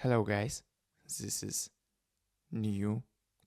Hello guys, this is new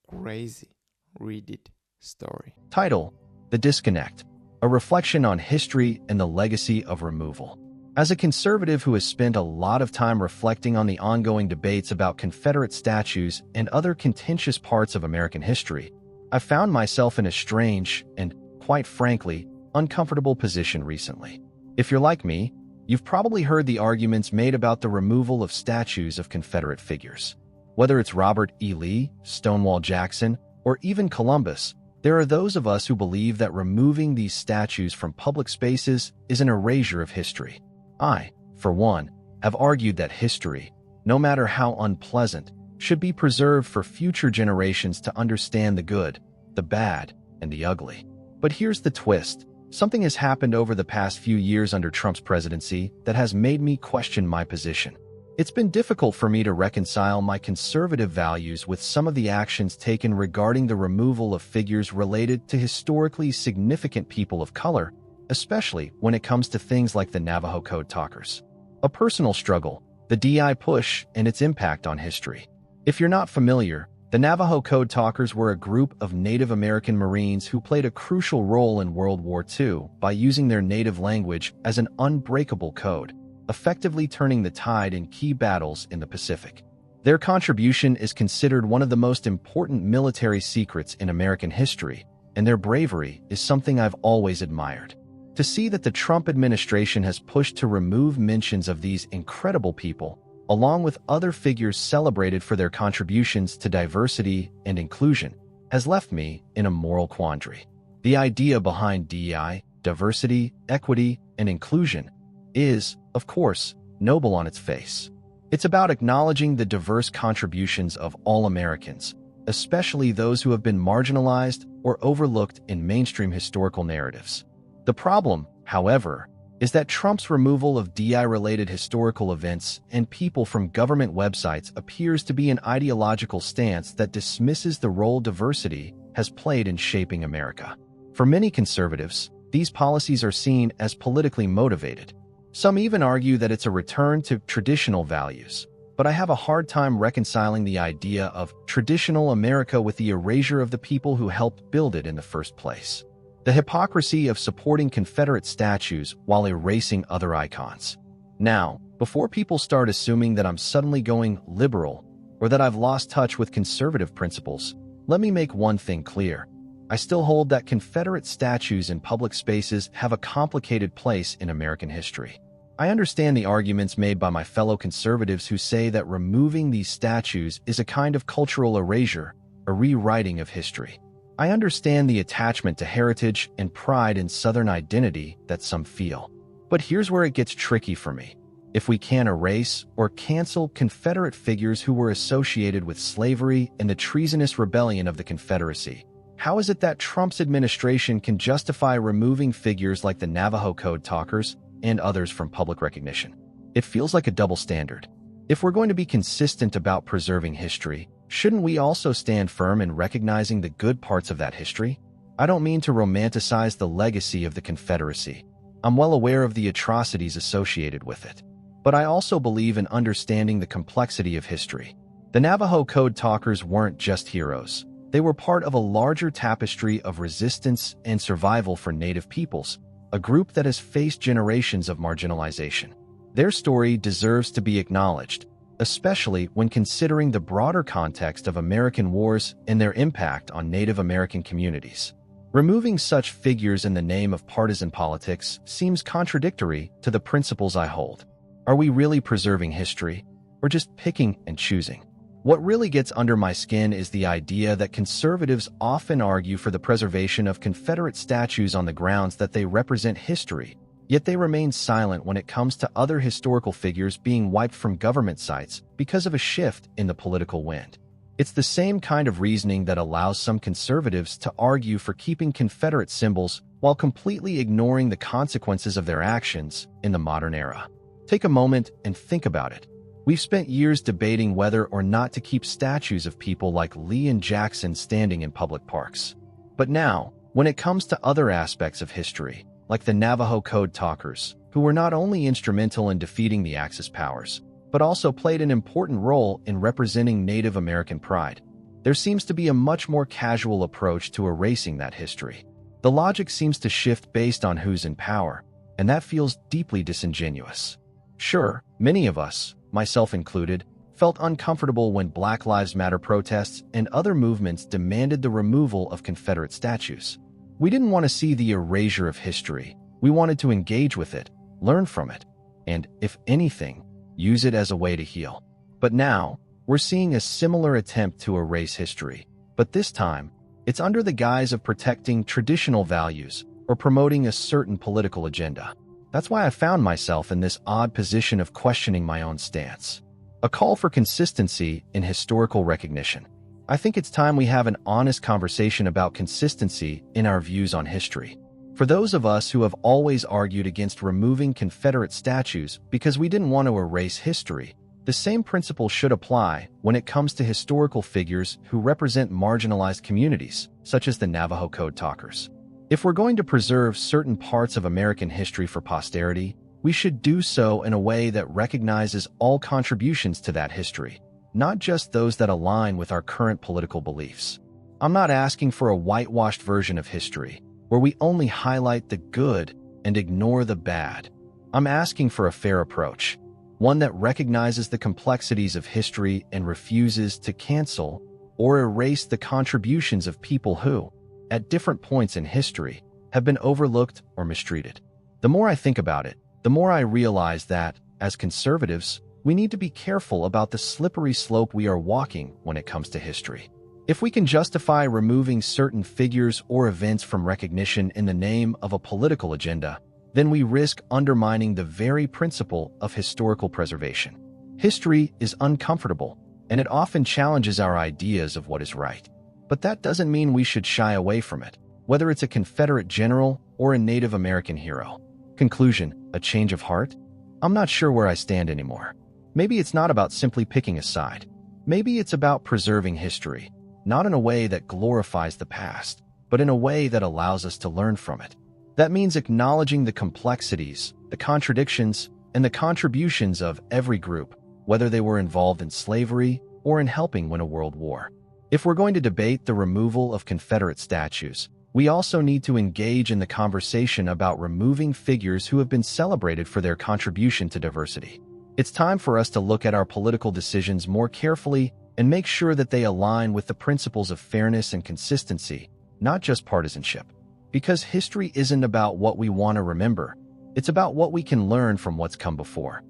crazy read it story. Title: The Disconnect, a reflection on history and the legacy of removal. As a conservative who has spent a lot of time reflecting on the ongoing debates about Confederate statues and other contentious parts of American history, I found myself in a strange and, quite frankly, uncomfortable position recently. If you're like me, you've probably heard the arguments made about the removal of statues of Confederate figures. Whether it's Robert E. Lee, Stonewall Jackson, or even Columbus, there are those of us who believe that removing these statues from public spaces is an erasure of history. I, for one, have argued that history, no matter how unpleasant, should be preserved for future generations to understand the good, the bad, and the ugly. But here's the twist. Something has happened over the past few years under Trump's presidency that has made me question my position. It's been difficult for me to reconcile my conservative values with some of the actions taken regarding the removal of figures related to historically significant people of color, especially when it comes to things like the Navajo code talkers. A personal struggle, the DI push, and its impact on history. If you're not familiar, the Navajo code talkers were a group of Native American Marines who played a crucial role in World War II by using their native language as an unbreakable code, effectively turning the tide in key battles in the Pacific. Their contribution is considered one of the most important military secrets in American history, and their bravery is something I've always admired. To see that the Trump administration has pushed to remove mentions of these incredible people, along with other figures celebrated for their contributions to diversity and inclusion, has left me in a moral quandary. The idea behind DEI, diversity, equity, and inclusion, is, of course, noble on its face. It's about acknowledging the diverse contributions of all Americans, especially those who have been marginalized or overlooked in mainstream historical narratives. The problem, however, is that Trump's removal of DI-related historical events and people from government websites appears to be an ideological stance that dismisses the role diversity has played in shaping America. For many conservatives, these policies are seen as politically motivated. Some even argue that it's a return to traditional values, but I have a hard time reconciling the idea of traditional America with the erasure of the people who helped build it in the first place. The hypocrisy of supporting Confederate statues while erasing other icons. Now, before people start assuming that I'm suddenly going liberal or that I've lost touch with conservative principles, let me make one thing clear. I still hold that Confederate statues in public spaces have a complicated place in American history. I understand the arguments made by my fellow conservatives who say that removing these statues is a kind of cultural erasure, a rewriting of history. I understand the attachment to heritage and pride in Southern identity that some feel. But here's where it gets tricky for me. If we can't erase or cancel Confederate figures who were associated with slavery and the treasonous rebellion of the Confederacy, how is it that Trump's administration can justify removing figures like the Navajo code talkers and others from public recognition? It feels like a double standard. If we're going to be consistent about preserving history, shouldn't we also stand firm in recognizing the good parts of that history? I don't mean to romanticize the legacy of the Confederacy. I'm well aware of the atrocities associated with it. But I also believe in understanding the complexity of history. The Navajo code talkers weren't just heroes. They were part of a larger tapestry of resistance and survival for Native peoples, a group that has faced generations of marginalization. Their story deserves to be acknowledged, especially when considering the broader context of American wars and their impact on Native American communities. Removing such figures in the name of partisan politics seems contradictory to the principles I hold. Are we really preserving history, or just picking and choosing? What really gets under my skin is the idea that conservatives often argue for the preservation of Confederate statues on the grounds that they represent history, yet they remain silent when it comes to other historical figures being wiped from government sites because of a shift in the political wind. It's the same kind of reasoning that allows some conservatives to argue for keeping Confederate symbols while completely ignoring the consequences of their actions in the modern era. Take a moment and think about it. We've spent years debating whether or not to keep statues of people like Lee and Jackson standing in public parks. But now, when it comes to other aspects of history, like the Navajo code talkers, who were not only instrumental in defeating the Axis powers, but also played an important role in representing Native American pride. There seems to be a much more casual approach to erasing that history. The logic seems to shift based on who's in power, and that feels deeply disingenuous. Sure, many of us, myself included, felt uncomfortable when Black Lives Matter protests and other movements demanded the removal of Confederate statues. We didn't want to see the erasure of history. We wanted to engage with it, learn from it, and, if anything, use it as a way to heal. But now, we're seeing a similar attempt to erase history, but this time, it's under the guise of protecting traditional values or promoting a certain political agenda. That's why I found myself in this odd position of questioning my own stance. A call for consistency in historical recognition. I think it's time we have an honest conversation about consistency in our views on history. For those of us who have always argued against removing Confederate statues because we didn't want to erase history, the same principle should apply when it comes to historical figures who represent marginalized communities, such as the Navajo Code Talkers. If we're going to preserve certain parts of American history for posterity, we should do so in a way that recognizes all contributions to that history, not just those that align with our current political beliefs. I'm not asking for a whitewashed version of history, where we only highlight the good and ignore the bad. I'm asking for a fair approach, one that recognizes the complexities of history and refuses to cancel or erase the contributions of people who, at different points in history, have been overlooked or mistreated. The more I think about it, the more I realize that, as conservatives, we need to be careful about the slippery slope we are walking when it comes to history. If we can justify removing certain figures or events from recognition in the name of a political agenda, then we risk undermining the very principle of historical preservation. History is uncomfortable, and it often challenges our ideas of what is right. But that doesn't mean we should shy away from it, whether it's a Confederate general or a Native American hero. Conclusion: a change of heart? I'm not sure where I stand anymore. Maybe it's not about simply picking a side. Maybe it's about preserving history, not in a way that glorifies the past, but in a way that allows us to learn from it. That means acknowledging the complexities, the contradictions, and the contributions of every group, whether they were involved in slavery or in helping win a world war. If we're going to debate the removal of Confederate statues, we also need to engage in the conversation about removing figures who have been celebrated for their contribution to diversity. It's time for us to look at our political decisions more carefully and make sure that they align with the principles of fairness and consistency, not just partisanship. Because history isn't about what we want to remember, it's about what we can learn from what's come before.